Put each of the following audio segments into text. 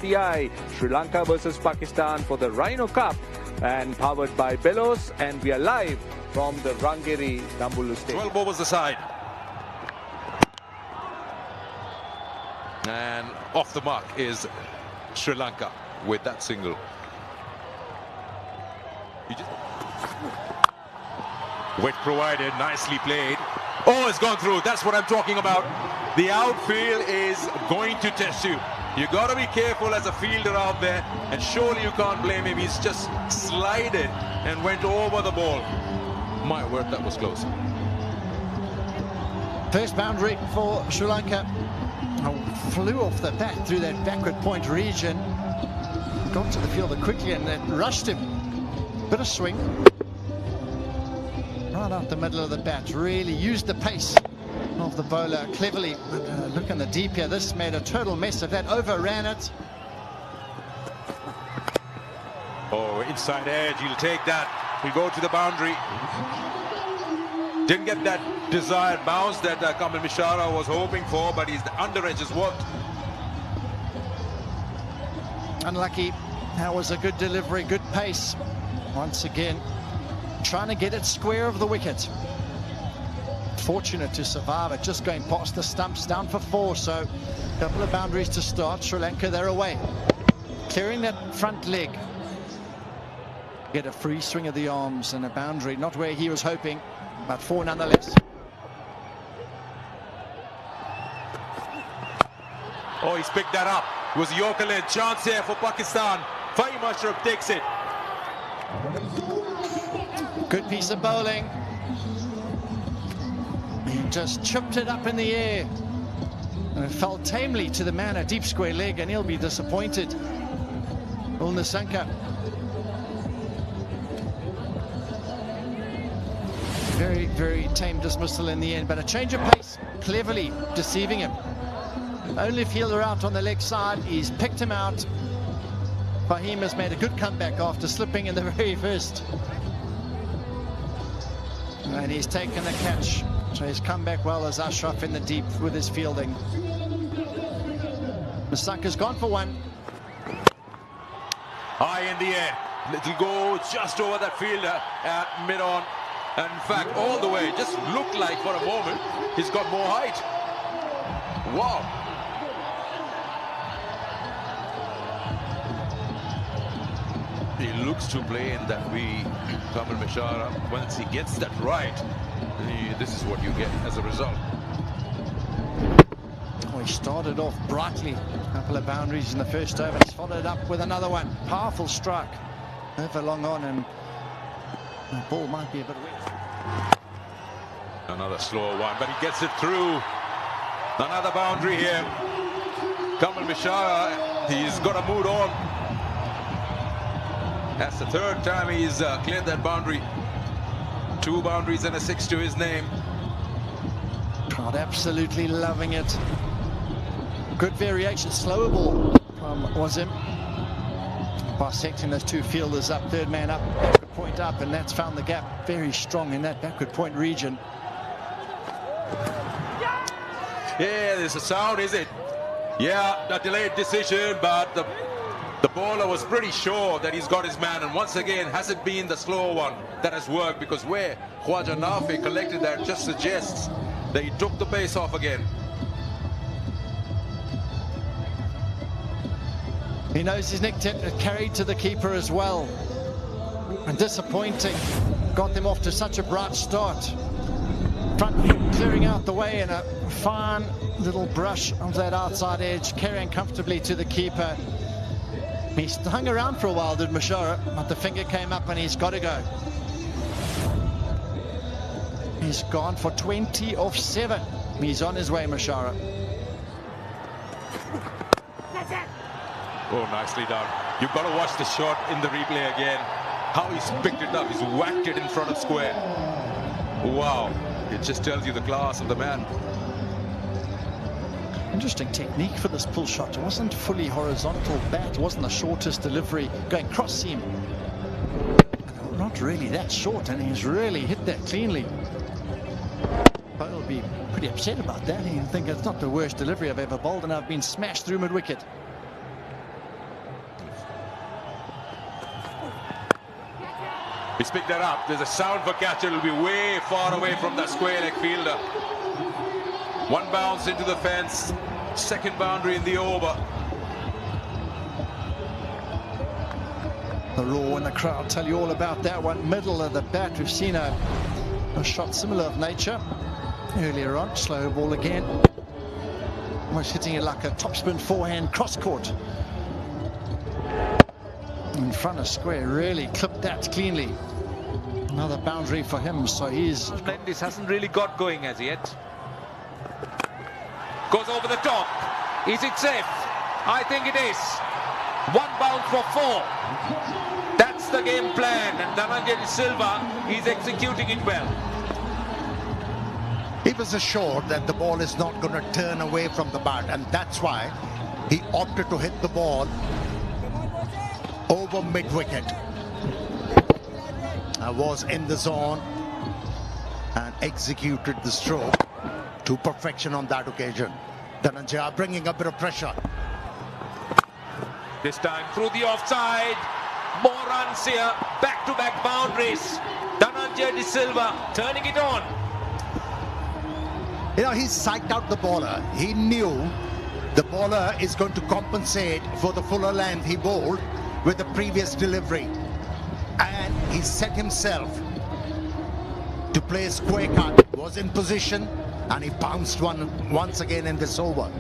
T20I, Sri Lanka versus Pakistan for the Rhino Cup, and powered by Bellows, and we are live from the Rangiri Dambulu Stadium. 12 overs aside. And off the mark is Sri Lanka with that single. Width provided, nicely played. Oh, it's gone through. That's what I'm talking about. The outfield is going to test you. You got to be careful as a fielder out there, and surely you can't blame him. He's just slided and went over the ball. My word, that was close. First boundary for Sri Lanka. Flew off the bat through that backward point region. Got to the fielder quickly and then rushed him. Bit of swing. Right out the middle of the bat. Really used the pace of the bowler cleverly. Look in the deep here. This made a total mess of that. Overran it. Oh, inside edge. He'll take that. He'll go to the boundary. Didn't get that desired bounce that Kamal Mishara was hoping for, but his under edge has worked. Unlucky. That was a good delivery, good pace. Once again, trying to get it square of the wicket. Fortunate to survive it, just going past the stumps, down for 4, so a couple of boundaries to start. Sri Lanka, they're away. Clearing that front leg. Get a free swing of the arms and a boundary, not where he was hoping, but 4 nonetheless. Oh, he's picked that up. It was Yorker led. Chance here for Pakistan. Fahim Ashraf takes it. Good piece of bowling. He just chipped it up in the air. And it fell tamely to the man, a deep square leg, and he'll be disappointed. Ulnasanka. Very, very tame dismissal in the end, but a change of pace, cleverly deceiving him. Only fielder out on the leg side, he's picked him out. Fahim has made a good comeback after slipping in the very first. And he's taken the catch. So he's come back well as Ashraf in the deep with his fielding. Masaka's gone for 1. High in the air. It'll go just over that fielder at mid-on. And in fact, all the way, just looked like for a moment, he's got more height. Wow. He looks to play in that way, Kamal Mishara. Once he gets that right, this is what you get as a result. Oh, he started off brightly. A couple of boundaries in the first over. He's followed up with another one. Powerful strike. Over long on, and the ball might be a bit wet. Another slower one, but he gets it through. Another boundary here. Kamal Mishara, he's got a mood on. That's the 3rd time he's cleared that boundary. 2 boundaries and a 6 to his name. Crowd absolutely loving it. Good variation, slower ball from Wazim. Bisecting those 2 fielders up, 3rd man up, backward point up, and that's found the gap very strong in that backward point region. Yeah, there's a sound, is it? Yeah, a delayed decision, but the bowler was pretty sure that he's got his man, and once again, hasn't been the slower one that has worked, because where Khwaja Nafi collected that just suggests that he took the pace off again. He knows his nick carried to the keeper as well. And disappointing. Got them off to such a bright start. Front clearing out the way, and a fine little brush of that outside edge, carrying comfortably to the keeper. He hung around for a while, did Mishara, but the finger came up and he's got to go. He's gone for 20 off 7. He's on his way, Mishara. Oh, nicely done. You've got to watch the shot in the replay again. How he's picked it up. He's whacked it in front of square. Wow. It just tells you the class of the man. Interesting technique for this pull shot. It wasn't fully horizontal bat. It wasn't the shortest delivery. Going cross seam. Not really that short, and he's really hit that cleanly. Bowler will be pretty upset about that. He'll think it's not the worst delivery I've ever bowled, and I've been smashed through mid-wicket. He's picked that up. There's a sound for catcher. It'll be way far away from that square leg fielder. One bounce into the fence. Second boundary in the over. The roar in the crowd tell you all about that one. Middle of the bat, we've seen a shot similar of nature earlier on. Slow ball again. Almost hitting it like a topspin forehand cross court. In front of square, really clipped that cleanly. Another boundary for him, so he's... This hasn't really got going as yet. Goes over the top. Is it safe? I think it is. One bounce for 4. That's the game plan, and Dhananjay De Silva is executing it well. He was assured that the ball is not going to turn away from the bat, and that's why he opted to hit the ball over mid-wicket. Was in the zone and executed the stroke to perfection on that occasion. Dhananjay bringing a bit of pressure. This time through the offside. More runs here. Back-to-back boundaries. Dhananjay De Silva turning it on. You know, he psyched out the bowler. He knew the bowler is going to compensate for the fuller length he bowled with the previous delivery. And he set himself to play a square cut. Was in position and he bounced one once again in this over.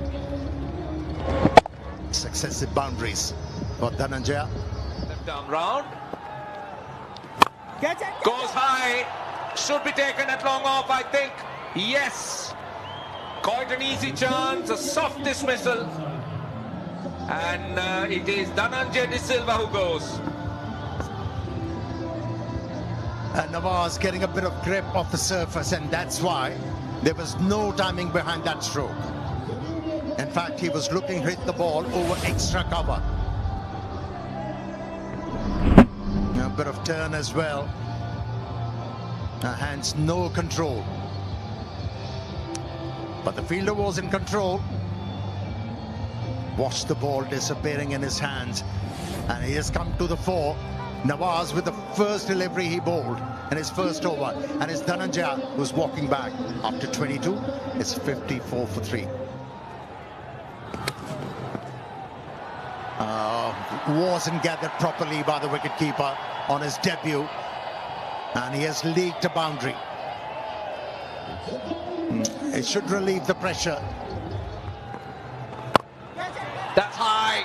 Successive boundaries for Dhananjay. Left arm round. Goes high. Should be taken at long off, I think. Yes. Quite an easy chance. A soft dismissal. And it is Dhananjay De Silva who goes. And Nawaz getting a bit of grip off the surface, and that's why there was no timing behind that stroke. In fact, he was looking to hit the ball over extra cover. A bit of turn as well. Hands no control. But the fielder was in control. Watched the ball disappearing in his hands. And he has come to the fore. Nawaz with the first delivery he bowled in his first over. And it's Dhananjay who's walking back. After 22, it's 54 for 3. Wasn't gathered properly by the wicketkeeper on his debut. And he has leaked a boundary. It should relieve the pressure. That's high.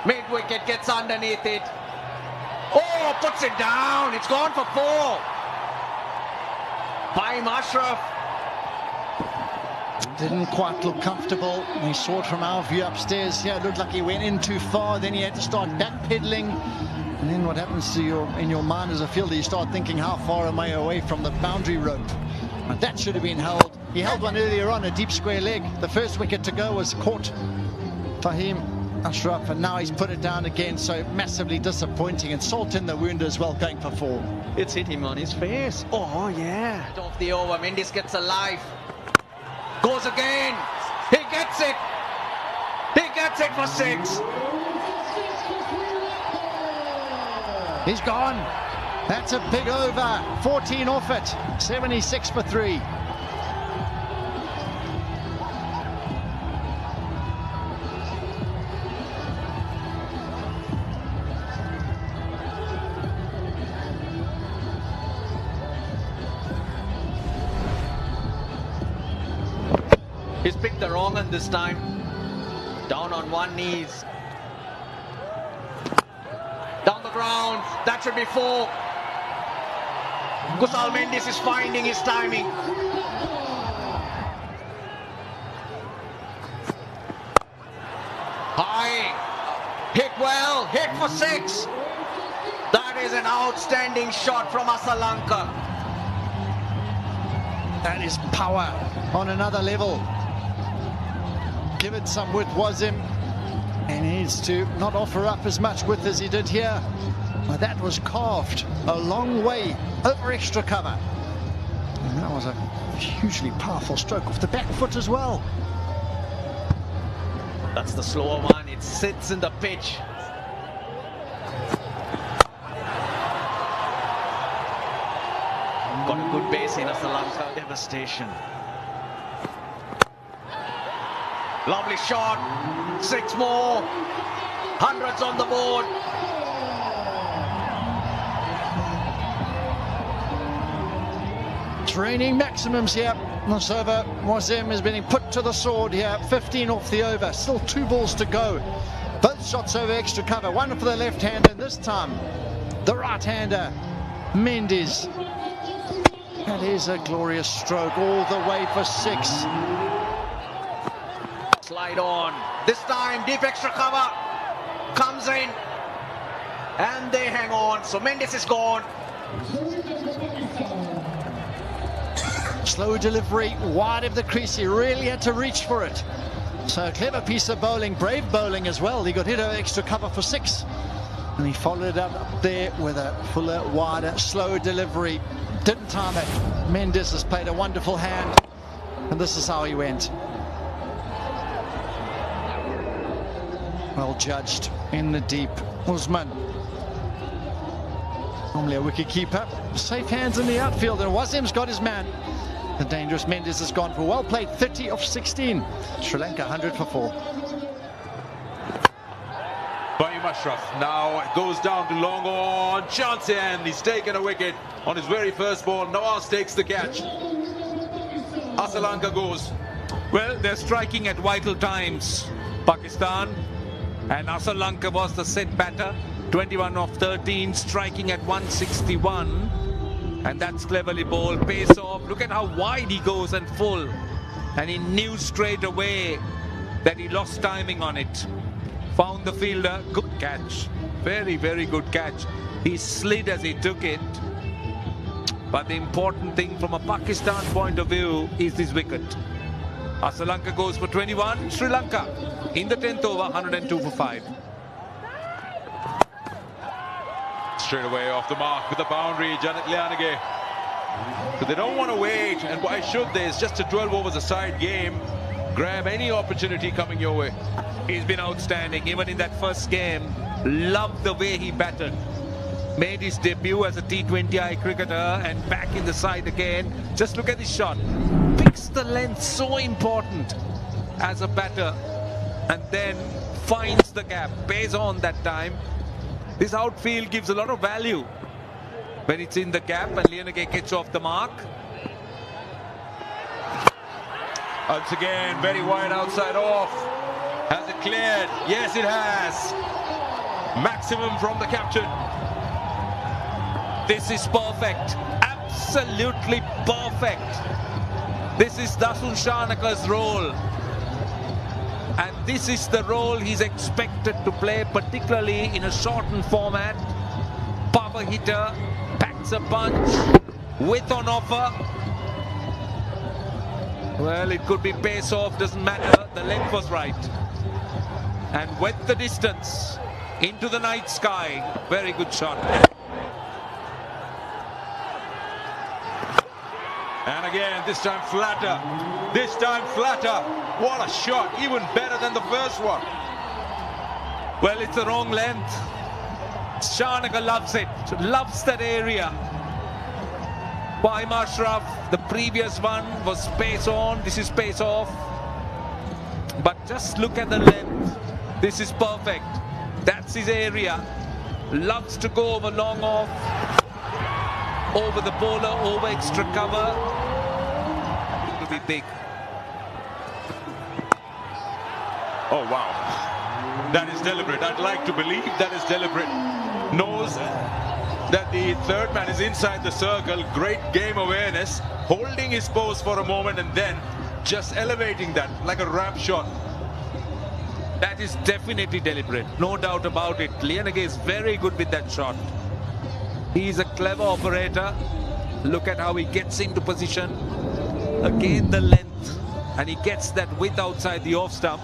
Mid-wicket gets underneath it. Oh, puts it down. It's gone for 4. Fahim Ashraf. Didn't quite look comfortable. We saw it from our view upstairs. Yeah, it looked like he went in too far. Then he had to start backpedaling. And then what happens to in your mind as a fielder, you start thinking, how far am I away from the boundary rope? But that should have been held. He held one earlier on, a deep square leg. The first wicket to go was caught. Fahim Ashraf, and now he's put it down again, so massively disappointing, and salt in the wound as well, going for 4. It's hit him on his face. Oh, yeah. Off the over, Mendes gets alive. Goes again. He gets it. He gets it for 6. He's gone. That's a big over. 14 off it. 76 for 3. He's picked the wrong one this time. Down on one knees. Down the ground. That should be 4. Kusal Mendes is finding his timing. High. Hit well. Hit for 6. That is an outstanding shot from Sirlanka. That is power on another level. Give it some width, Wasim. And he needs to not offer up as much width as he did here. But that was carved a long way over extra cover. And that was a hugely powerful stroke off the back foot as well. That's the slower one. It sits in the pitch. good base in Sri Lanka. Devastation. Lovely shot. 6 more. Hundreds on the board. Training maximums here. This over, Wazim is being put to the sword here. 15 off the over. Still 2 balls to go. Both shots over extra cover. One for the left hander, and this time the right hander, Mendes. That is a glorious stroke all the way for 6. Slide on. This time deep extra cover comes in and they hang on. So Mendes is gone. Slow delivery wide of the crease. He really had to reach for it. So a clever piece of bowling, brave bowling as well. He got hit over extra cover for 6. And he followed it up there with a fuller, wider, slower delivery. Didn't time it. Mendes has played a wonderful hand. And this is how he went. Well judged in the deep. Usman. Normally a wicket keeper. Safe hands in the outfield, and Wazim's got his man. The dangerous Mendes has gone for well played, 30 of 16. Sri Lanka 100 for 4. By Mushraf now it goes down to long on. Chance, and he's taken a wicket on his very first ball. Nawaz takes the catch. Sri Lanka goes. Well, they're striking at vital times, Pakistan. And Sri Lanka was the set batter. 21 of 13, striking at 161. And that's cleverly bowled. Pace off. Look at how wide he goes and full. And he knew straight away that he lost timing on it. Found the fielder. Good catch. Very, very good catch. He slid as he took it. But the important thing from a Pakistan point of view is this wicket. Sri Lanka goes for 21. Sri Lanka in the 10th over, 102 for 5. Straight away off the mark with the boundary, Janet Lianage. But they don't want to wait, and why should they? It's just a 12 overs a side game. Grab any opportunity coming your way. He's been outstanding, even in that first game. Loved the way he batted. Made his debut as a T20I cricketer and back in the side again. Just look at this shot. Picks the length, so important as a batter. And then finds the gap, pays on that time. This outfield gives a lot of value when it's in the gap and Lianage gets off the mark. Once again, very wide outside off. Has it cleared? Yes, it has. Maximum from the captain. This is perfect. Absolutely perfect. This is Dasun Shanaka's role. And this is the role he's expected to play, particularly in a shortened format. Power hitter, packs a punch, width on offer. Well, it could be pace off, doesn't matter. The length was right. And with the distance into the night sky, very good shot. And again, this time flatter. This time flatter. What a shot. Even better than the first one. Well, it's the wrong length. Shanaka loves it. Loves that area. By Mushraf, the previous one was pace on. This is pace off. But just look at the length. This is perfect. That's his area. Loves to go over long off. Over the bowler, over extra cover. It will be big. Oh, wow. That is deliberate. I'd like to believe that is deliberate. Knows that the third man is inside the circle. Great game awareness. Holding his pose for a moment and then just elevating that like a wrap shot. That is definitely deliberate. No doubt about it. Lianage is very good with that shot. He's a clever operator. Look at how he gets into position. Again, the length. And he gets that width outside the off stump.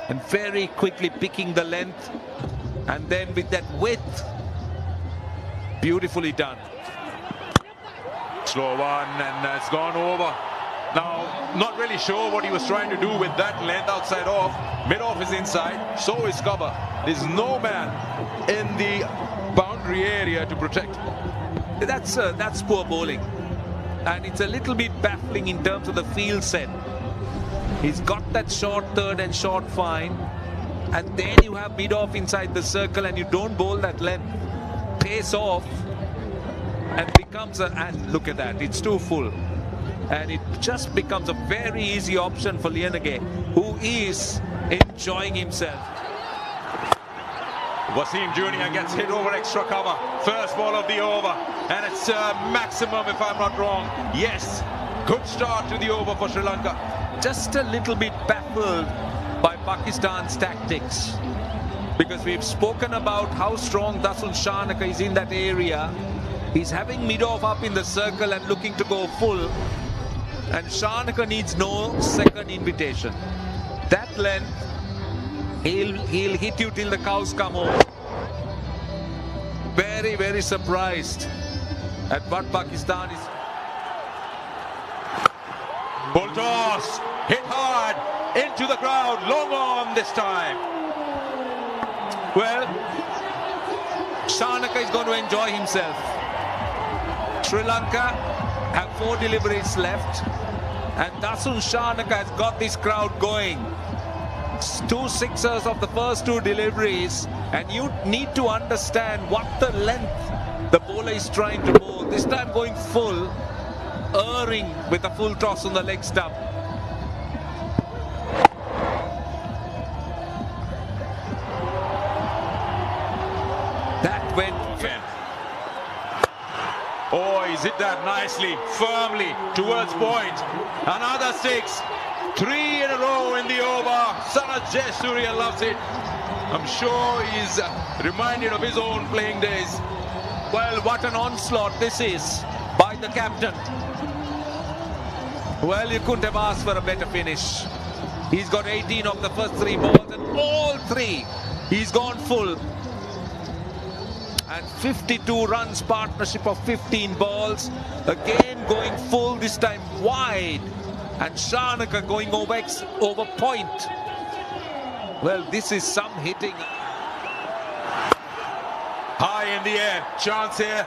And very quickly picking the length. And then with that width, beautifully done. Slow one, and it's gone over. Now, not really sure what he was trying to do with that length outside off. Mid-off is inside, so is cover. There's no man in the boundary area to protect. That's poor bowling. and it's a little bit baffling in terms of the field set. He's got that short third and short fine, and then you have mid-off inside the circle and you don't bowl that length. Pace off and becomes a, and look at that, it's too full. And it just becomes a very easy option for Lienage, who is enjoying himself. Wasim Jr. gets hit over extra cover. First ball of the over. And it's maximum, if I'm not wrong. Yes, good start to the over for Sri Lanka. Just a little bit baffled by Pakistan's tactics, because we've spoken about how strong Dasun Shanaka is in that area. He's having mid-off up in the circle and looking to go full. And Shanaka needs no second invitation. That length, he'll hit you till the cows come home. Very, very surprised at what Pakistan is. Bull toss, hit hard, into the crowd, long on this time. Well, Shanaka is going to enjoy himself. Sri Lanka have 4 deliveries left, and Dasun Shanaka has got this crowd going. 2 sixers of the first 2 deliveries, and you need to understand what the length the bowler is trying to bowl. This time going full, erring with a full toss on the leg stump. That went Again. Oh, he's hit that nicely, firmly, towards point. Another 6. 3 in a row in the over. Saraj Jayasuriya loves it. I'm sure he's reminded of his own playing days. Well, what an onslaught this is by the captain. Well, you couldn't have asked for a better finish. He's got 18 of the first 3 balls, and all 3 he's gone full. And 52 runs, partnership of 15 balls. Again going full, this time wide. And Shanaka going over point. Well, this is some hitting. High in the air, chance here.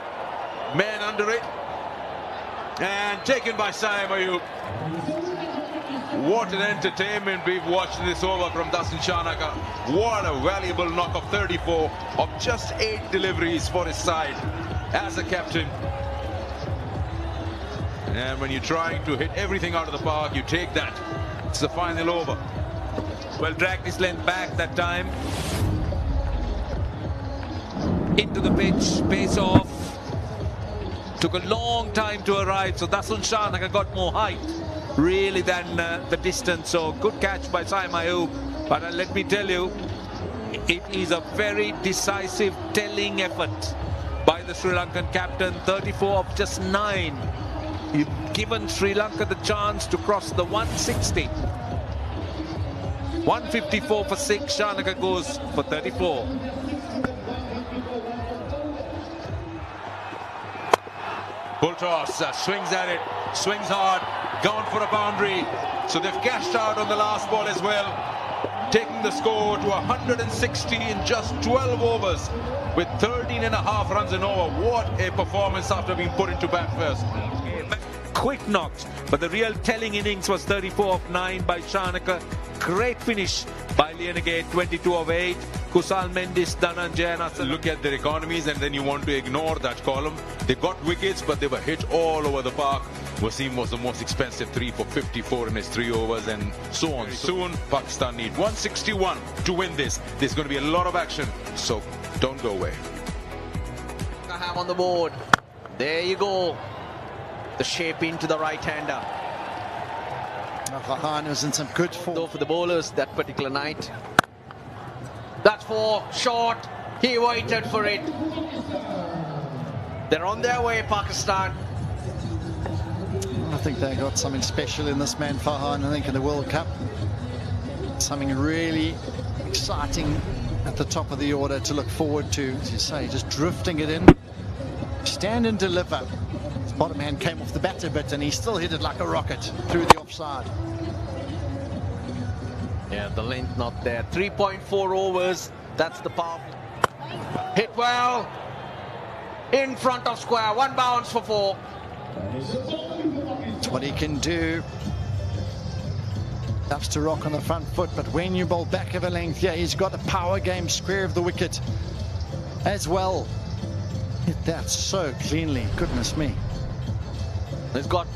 Man under it. And taken by Saim Ayub. What an entertainment we've watched in this over from Dasun Shanaka. What a valuable knock of 34 of just 8 deliveries for his side as a captain. And when you're trying to hit everything out of the park, you take that. It's the final over. Well, dragged his length back that time. Into the pitch, pace off. Took a long time to arrive, so Dasun Shanaka got more height really than the distance. So good catch by Saim Ayub. But let me tell you, it is a very decisive, telling effort by the Sri Lankan captain. 34 of just 9. You've given Sri Lanka the chance to cross the 160. 154 for 6. Shanaka goes for 34. Bull toss, swings at it, swings hard, gone for a boundary. So they've cashed out on the last ball as well, taking the score to 160 in just 12 overs with 13 and a half runs and over. What a performance after being put into bat first. Quick knocks, but the real telling innings was 34 of 9 by Shanaka. Great finish by Lienage, 22 of 8. Kusal Mendis, Dhananjaya. Look at their economies, and then you want to ignore that column. They got wickets, but they were hit all over the park. Wasim was the most expensive, 3 for 54 in his 3 overs, and so on. Soon, Pakistan need 161 to win this. There's going to be a lot of action, so don't go away. Ham on the board. There you go. The shape into the right-hander. Farhan was in some good form. Though for the bowlers that particular night. That's 4 short. He waited for it. They're on their way, Pakistan. I think they got something special in this man, Farhan. I think in the World Cup, something really exciting at the top of the order to look forward to. As you say, just drifting it in, stand and deliver. His bottom hand came off the bat a bit, and he still hit it like a rocket through the offside. Yeah, the length not there. 3.4 overs. That's the power. Hit well. In front of square. 1 bounce for 4. It's what he can do. Loves to rock on the front foot, but when you bowl back of a length, yeah, he's got the power game square of the wicket as well. Hit that so cleanly, goodness me. He's got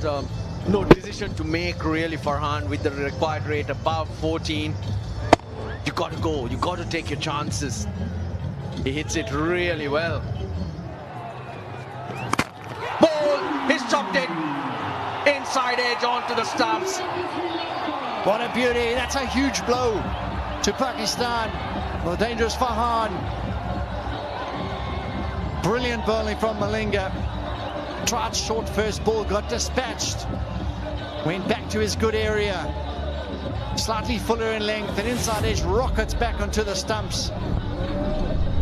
no decision to make really, Farhan, with the required rate above 14. You got to go, you got to take your chances. He hits it really well. Ball, he's chopped it. Inside edge onto the stumps. What a beauty, that's a huge blow to Pakistan. Well, dangerous Farhan. Brilliant bowling from Malinga. Tried short first ball, got dispatched. Went back to his good area. Slightly fuller in length, and inside edge rockets back onto the stumps.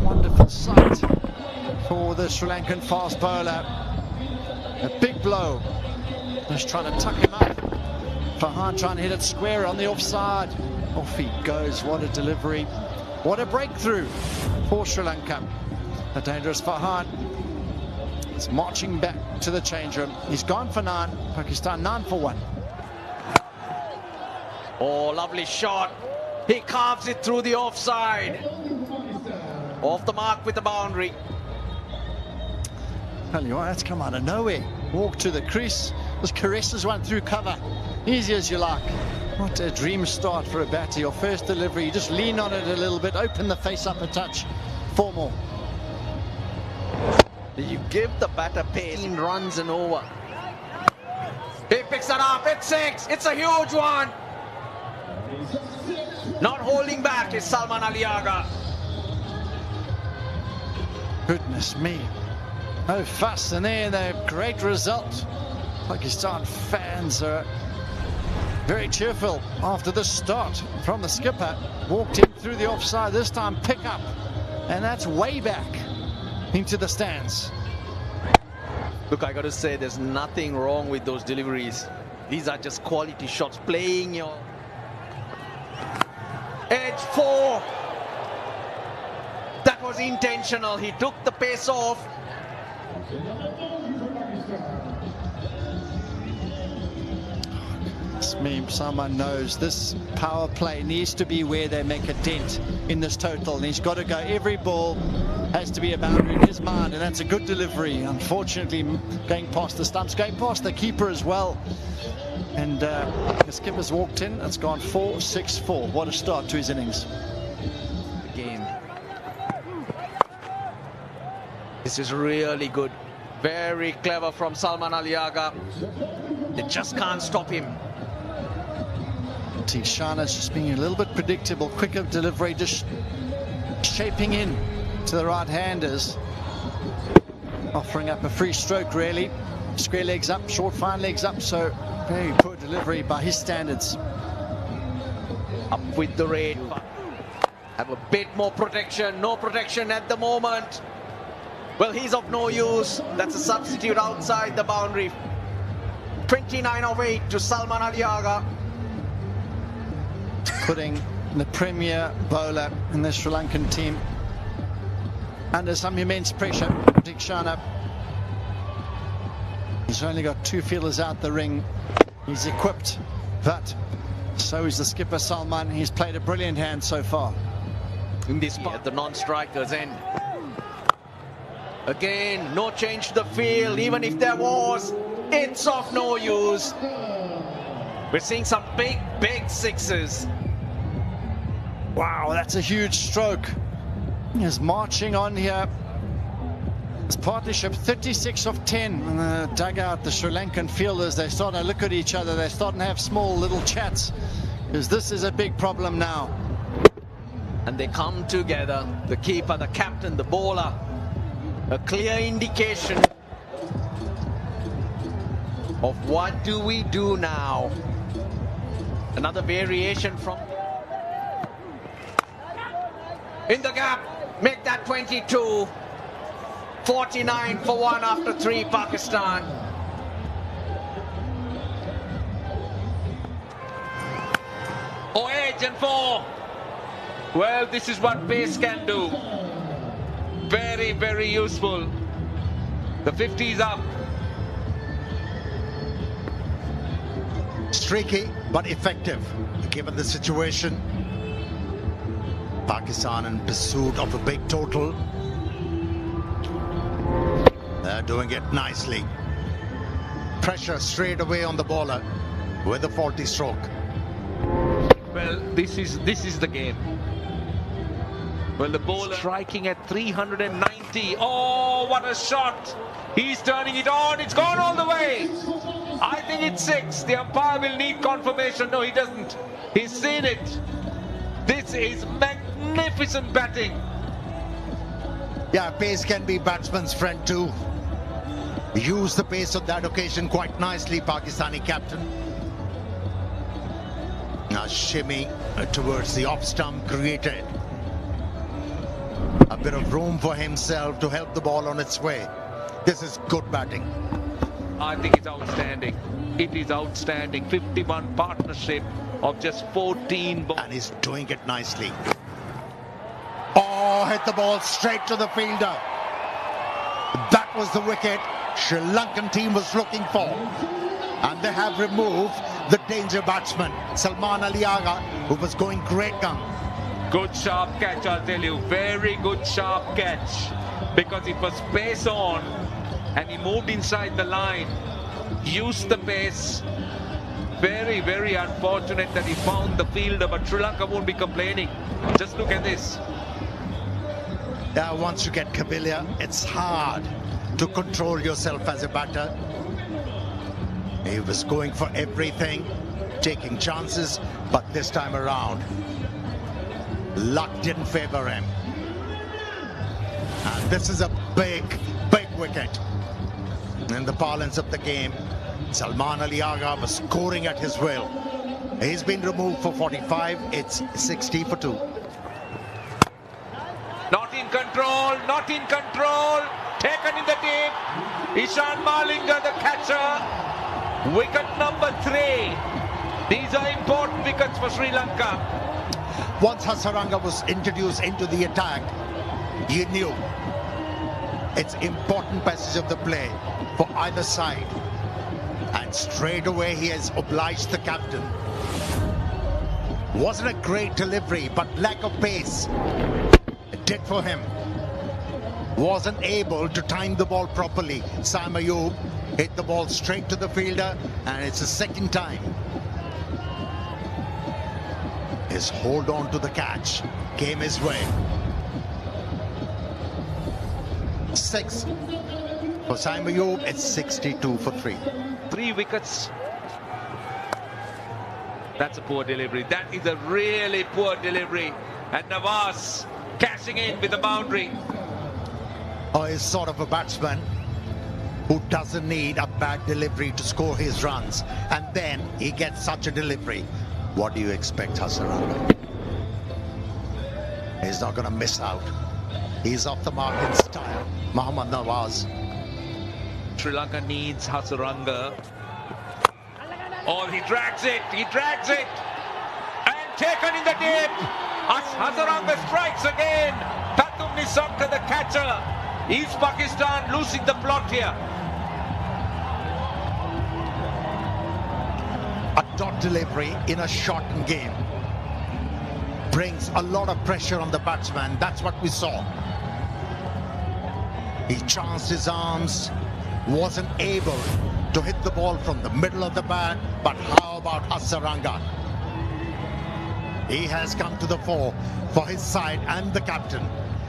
Wonderful sight for the Sri Lankan fast bowler. A big blow. Just trying to tuck him up. Farhan trying to hit it square on the offside. Off he goes. What a delivery. What a breakthrough for Sri Lanka. A dangerous Farhan. He's marching back to the change room. He's gone for 9. Pakistan 9 for 1. Oh, lovely shot. He carves it through the offside. Off the mark with the boundary. Tell you what, that's come out of nowhere. Walk to the crease. Just caresses one through cover. Easy as you like. What a dream start for a batter. Your first delivery, you just lean on it a little bit, open the face up a touch. 4 more. You give the batter pace. 15 runs and over. He picks it up. It's 6. It's a huge one. Not holding back is Salman Ali Agha. Goodness me. No fuss, and there the great result. Pakistan fans are very cheerful after the start from the skipper. Walked in through the offside, this time pick up, and that's way back into the stands. Look, I got to say, there's nothing wrong with those deliveries. These are just quality shots, playing your edge 4. That was intentional. He took the pace off. Someone knows this power play needs to be where they make a dent in this total, and he's got to go. Every ball has to be a boundary in his mind, and that's a good delivery. Unfortunately, going past the stumps, going past the keeper as well. And the skipper's walked in. It's gone 4-6-4. What a start to his innings. Game. This is really good. Very clever from Salman Ali Agha. They just can't stop him. Shana's just being a little bit predictable, quicker delivery, just shaping in to the right-handers, offering up a free stroke really. Square legs up, short fine legs up, so very poor delivery by his standards. Up with the rate. Have a bit more protection. No protection at the moment. Well, he's of no use. That's a substitute outside the boundary. 29 of 8 to Salman Ali Agha. Putting the premier bowler in the Sri Lankan team under some immense pressure. Dikshana. He's only got 2 fielders out the ring. He's equipped, but so is the skipper Salman. He's played a brilliant hand so far. In this part, at the non-strikers end. Again, no change to the field. Even if there was, it's of no use. We're seeing some big, big sixes. Wow, that's a huge stroke. He's marching on here. This partnership, 36 of 10 in the dugout. The Sri Lankan fielders, they're starting to look at each other. They're starting to have small little chats, because this is a big problem now. And they come together. The keeper, the captain, the bowler. A clear indication of what do we do now. Another variation from in the gap. Make that 22. 49 for 1 after 3, Pakistan. Oh, edge and 4. Well, this is what pace can do. Very, very useful. The 50's up. Streaky but effective given the situation. Pakistan in pursuit of a big total. They're doing it nicely. Pressure straight away on the bowler with a faulty stroke. Well, this is the game. Well, the bowler striking at 390. Oh, what a shot! He's turning it on. It's gone all the way. I think it's 6. The umpire will need confirmation. No, he doesn't. He's seen it. This is magnificent batting. Yeah, pace can be batsman's friend too. Use the pace of that occasion quite nicely, Pakistani captain. Now shimmy towards the off stump created a bit of room for himself to help the ball on its way. This is good batting. I think it's outstanding. It is outstanding. 51 partnership of just 14 balls. And he's doing it nicely. Oh, hit the ball straight to the fielder. That was the wicket Sri Lankan team was looking for. And they have removed the danger batsman, Salman Ali Agha, who was going great gun. Good sharp catch, I'll tell you. Very good sharp catch. Because it was pace on and he moved inside the line. Used the pace. Very, very unfortunate that he found the fielder, but Sri Lanka won't be complaining. Just look at this. Yeah, once you get Kabilia, it's hard to control yourself as a batter. He was going for everything, taking chances, but this time around, luck didn't favor him. And this is a big, big wicket. In the parlance of the game, Salman Ali Agha was scoring at his will. He's been removed for 45. It's 60 for 2. Not in control, not in control. Taken in the deep. Ishan Malinga, the catcher. Wicket number 3. These are important wickets for Sri Lanka. Once Hasaranga was introduced into the attack, you knew it's important passage of the play for either side. And straight away he has obliged the captain. Wasn't a great delivery, but lack of pace it did for him. Wasn't able to time the ball properly. Sam Ayub hit the ball straight to the fielder, and it's the second time. His hold on to the catch came his way. 6 for Sam Ayub. It's 62 for 3. 3 wickets. That's a poor delivery. That is a really poor delivery. And Nawaz cashing in with the boundary. Oh, he's sort of a batsman who doesn't need a bad delivery to score his runs. And then he gets such a delivery. What do you expect, Hasaranga? He's not going to miss out. He's off the mark in style. Mohammad Nawaz. Sri Lanka needs Hasaranga. Oh, he drags it. He drags it. And taken in the deep. Hasaranga strikes again. Tatum Nissanka, the catcher. Is Pakistan losing the plot here? A dot delivery in a shortened game brings a lot of pressure on the batsman. That's what we saw. He chanced his arms, wasn't able to hit the ball from the middle of the bat. But how about Hasaranga? He has come to the fore for his side and the captain.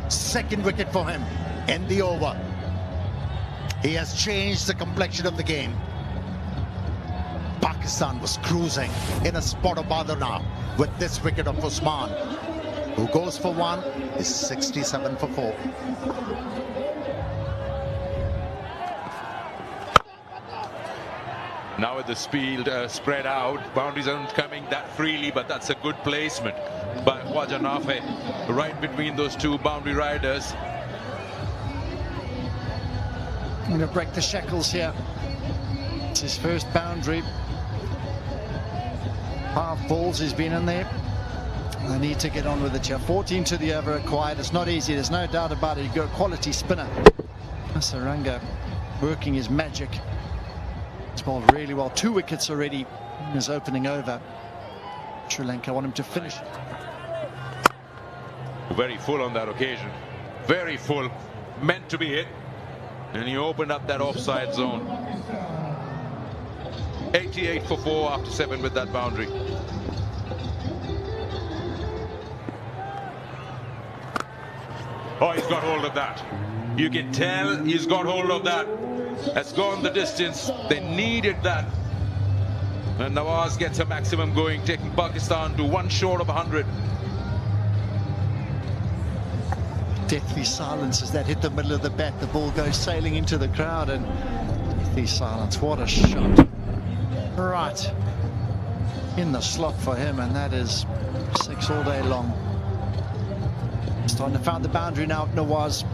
Second wicket for him in the over. He has changed the complexion of the game. Pakistan was cruising in a spot of bother now with this wicket of Usman, who goes for 1, is 67 for 4. Now with the speed spread out, boundaries aren't coming that freely, but that's a good placement by Khwaja Nafe, right between those two boundary riders. I'm going to break the shackles here. It's his first boundary. Half balls, he's been in there. They need to get on with it here. 14 to the over required. It's not easy, there's no doubt about it. You've got a quality spinner. Hasaranga working his magic. He's bowled really well. 2 wickets already Is opening over. Sri Lanka want him to finish. Very full on that occasion. Very full. Meant to be hit. And he opened up that offside zone. 88 for 4 after 7 with that boundary. Oh, he's got hold of that. You can tell he's got hold of that. Has gone the distance. They needed that. And Nawaz gets a maximum going, taking Pakistan to 1 short of 100. Deathly silence as that hit the middle of the bat. The ball goes sailing into the crowd, and deathly silence. What a shot. Right in the slot for him, and that is 6 all day long. Starting to find the boundary now. Nawaz,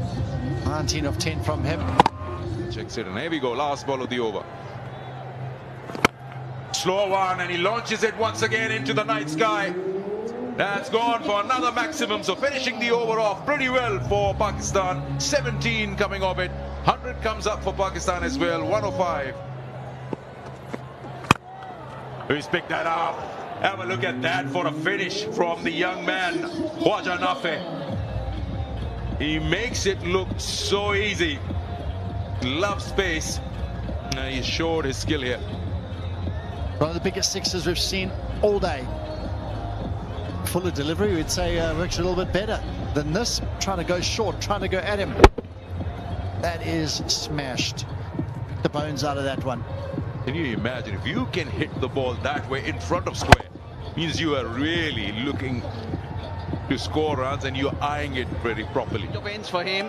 19 of 10 from him. Checks it, and here we go, last ball of the over. Slow one, and he launches it once again into the night sky. That's gone for another maximum, so finishing the over off pretty well for Pakistan. 17 coming off it. 100 comes up for Pakistan as well. 105. Who's picked that up? Have a look at that for a finish from the young man, Khwaja Nafi. He makes it look so easy. Loves space. He showed his skill here. One of the biggest sixes we've seen all day. Fuller delivery, we'd say works a little bit better than this. Trying to go short, trying to go at him. That is smashed. The bones out of that one. Can you imagine if you can hit the ball that way in front of square? Means you are really looking to score runs and you're eyeing it very properly. The wins for him.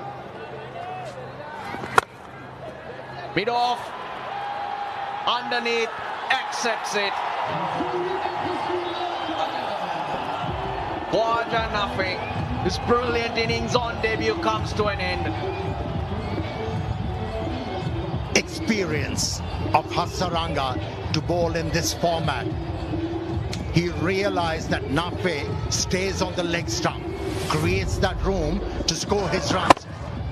Mid off. Underneath. Accepts it. Khwaja Nafi. His brilliant innings on debut comes to an end. Experience of Hasaranga to bowl in this format. He realized that Nafi stays on the leg stump, creates that room to score his runs,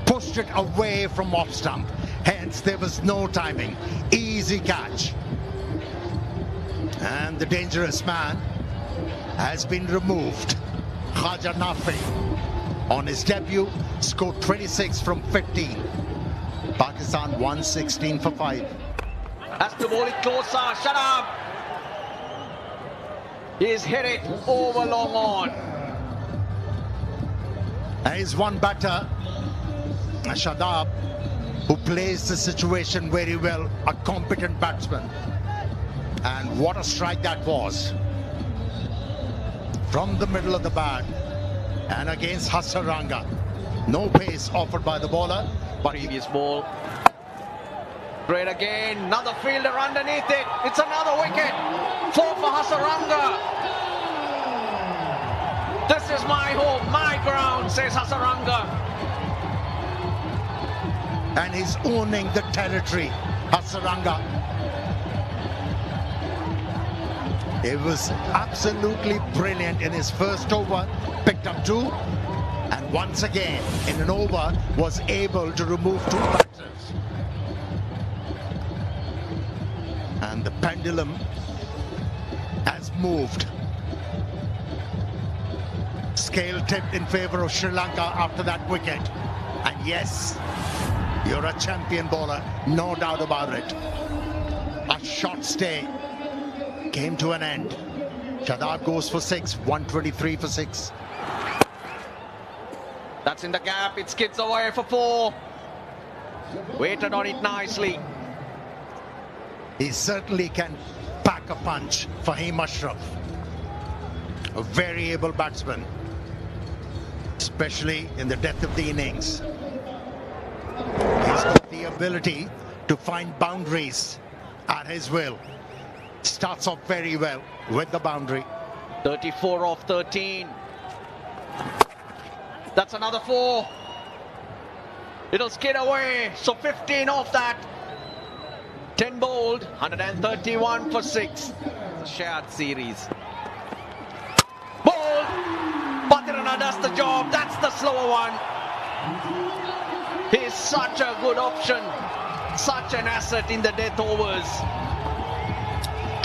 pushed it away from off stump. Hence, there was no timing. Easy catch. And the dangerous man has been removed. Khwaja Nafi, on his debut, scored 26 from 15. Pakistan 116 for 5. Has to bowl it closer. Shut up. He's hit it over long on. There is one batter, Shadab, who plays the situation very well, a competent batsman. And what a strike that was. From the middle of the bat and against Hasaranga. No pace offered by the bowler, but Previous ball. Great again. Another fielder underneath it. It's another wicket. 4 for Hasaranga. This is my home, my ground, says Hasaranga. and he's owning the territory, Hasaranga. It was absolutely brilliant in his first over, picked up 2, and once again in an over was able to remove 2 batters. And the pendulum has moved. Scale tipped in favor of Sri Lanka after that wicket. And yes, you're a champion bowler, no doubt about it. A short stay came to an end. Shadab goes for 6, 123 for 6. That's in the gap, it skids away for 4. Waited on it nicely. He certainly can pack a punch, Fahim Ashraf. A very able batsman, especially in the depth of the innings. He's got the ability to find boundaries at his will. Starts off very well with the boundary. 34 off 13. That's another 4. It'll skid away, so 15 off that. 10 bowled, 131 for 6. Shared series. Bowled! Patirana does the job, that's the slower one. He's such a good option, such an asset in the death overs.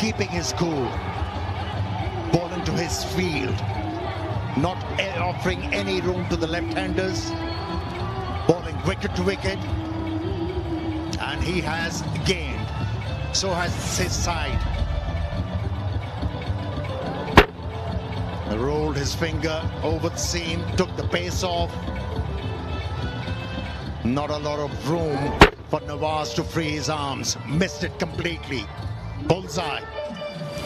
keeping his cool. Ball into his field. Not offering any room to the left-handers. Bowling wicket to wicket. And he has gained. So has his side. Rolled his finger over the seam, took the pace off. Not a lot of room for Nawaz to free his arms. Missed it completely. Bullseye.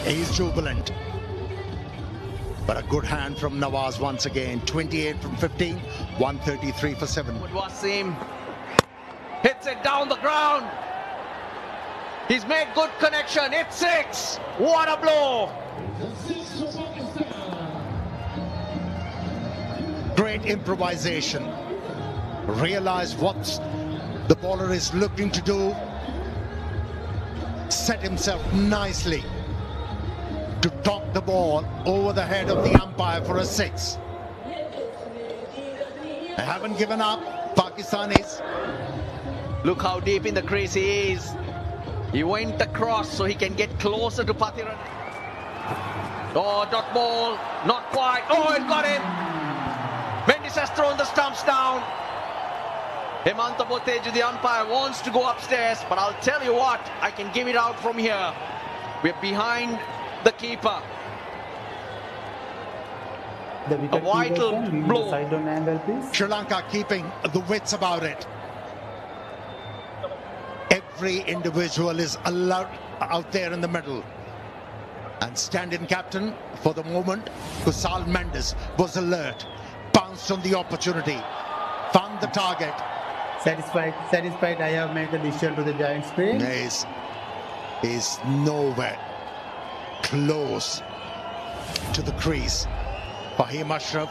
He's jubilant. But a good hand from Nawaz once again. 28 from 15, 133 for 7. Wasim hits it down the ground. He's made good connection. It's 6. What a blow. Great improvisation. Realize what the bowler is looking to do. Set himself nicely to talk the ball over the head of the umpire for a 6. They haven't given up. Pakistanis. Look how deep in the crease he is. He went across so he can get closer to Pathiran. Oh, dot ball. Not quite. Oh, it got him. Mendes has thrown the stumps down. Hemanta Boteju, the umpire, wants to go upstairs, but I'll tell you what, I can give it out from here. We're behind the keeper. The wicket A vital blow. Side on angle, please. Sri Lanka keeping the wits about it. Every individual is allowed out there in the middle. And stand-in captain for the moment, Kusal Mendes, was alert. Bounced on the opportunity. Found the target. Satisfied. I have made the decision to the giant spin. Is nowhere close to the crease. Fahim Ashraf,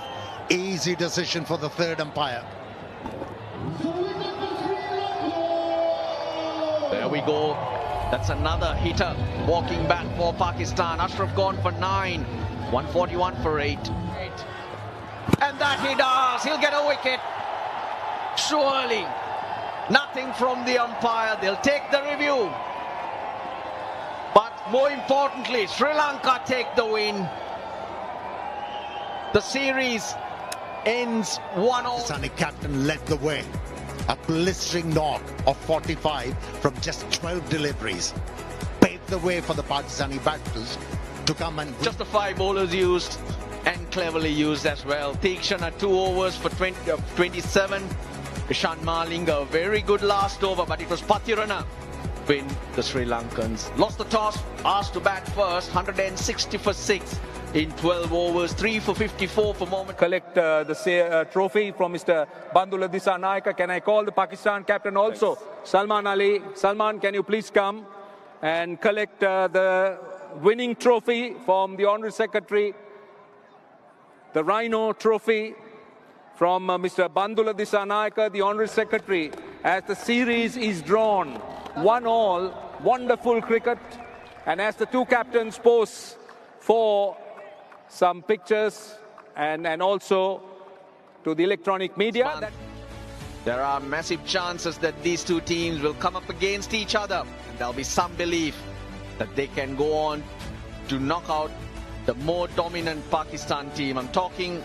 easy decision for the third umpire. There we go. That's another hitter walking back for Pakistan. Ashraf gone for 9. 141 for 8. And that he does. He'll get a wicket. Surely. Nothing from the umpire. They'll take the review. But more importantly, Sri Lanka take the win. The series ends 1-all. Pakistani captain led the way. A blistering knock of 45 from just 12 deliveries. Paved the way for the Pakistani batters to come and... Just the 5 bowlers used and cleverly used as well. Tikshana 2 overs for 27. Ishan Malinga, a very good last over, but it was Pathirana win the Sri Lankans. Lost the toss, asked to bat first, 160 for 6 in 12 overs, 3 for 54 for Mohammad. Collect the trophy from Mr. Bandula Dissanayake. Can I call the Pakistan captain also? Salman Ali. Salman, can you please come and collect the winning trophy from the Honorary Secretary, the Rhino trophy from Mr. Bandula Dissanayake, the Honorary Secretary, as the series is drawn 1-all. Wonderful cricket. And as the two captains pose for some pictures and also to the electronic media. There are massive chances that these two teams will come up against each other. And there'll be some belief that they can go on to knock out the more dominant Pakistan team. I'm talking